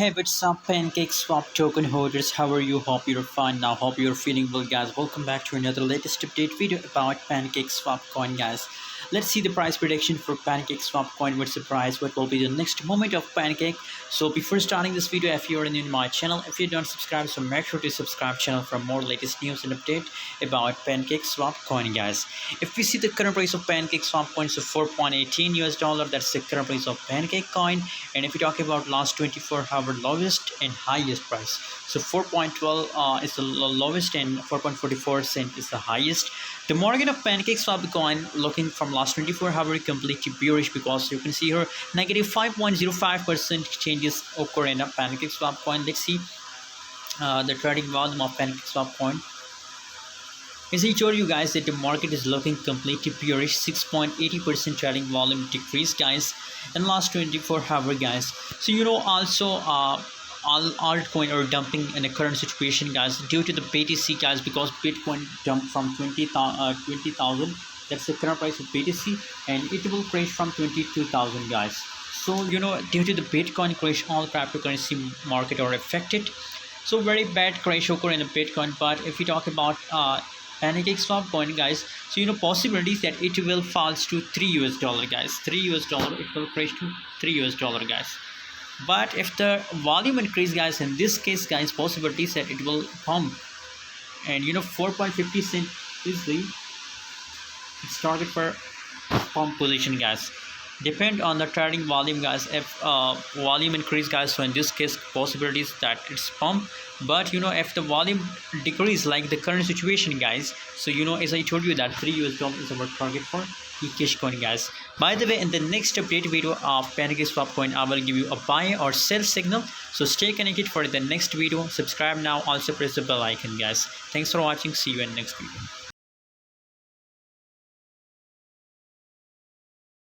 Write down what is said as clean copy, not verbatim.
Hey, what's up, Pancakeswap token holders? How are you? Hope you're fine now. Hope you're feeling well, guys. Welcome back to another latest update video about Pancakeswap coin, guys. Let's see the price prediction for Pancakeswap coin. What's the price? What will be the next moment of Pancake? So before starting this video, if you're new to my channel, if you don't subscribe, so make sure to subscribe channel for more latest news and update about Pancakeswap coin, guys. If we see the current price of Pancakeswap coin, so 4.18 US dollar, that's the current price of Pancake coin. And if we talk about last 24-hour lowest and highest price, so 4.12 is the lowest and 4.44 cent is the highest. The market of Pancakeswap coin looking from last 24-hour completely bearish, because you can see here negative 5.05% changes occur in a Pancakeswap coin. Let's see the trading volume of Pancakeswap coin. As I told you guys that the market is looking completely bearish, 6.80% trading volume decrease, guys, in last 24-hour, guys. So also all altcoin are dumping in the current situation, guys, due to the BTC, guys, because Bitcoin dumped from 20,000. That's the current price of BTC, and it will crash from 22,000, guys. So due to the Bitcoin crash, all cryptocurrency market are affected. So very bad crash occur in the Bitcoin. But if we talk about Pancakeswap coin, guys, so possibilities that it will falls to $3 US, guys. $3 US, it will crash to $3 US, guys. But if the volume increase, guys, in this case, guys, possibilities that it will pump, and 4.50 cent is the its target for pump position, guys. Depend on the trading volume, guys. If volume increase, guys, so in this case possibilities that it's pump. But if the volume decrease like the current situation, guys, so as I told you that $3 is our target for Cash coin, guys. By the way, in the next update video of Pancakeswap coin, I will give you a buy or sell signal. So stay connected for the next video. Subscribe now, also press the bell icon, guys. Thanks for watching. See you in next video.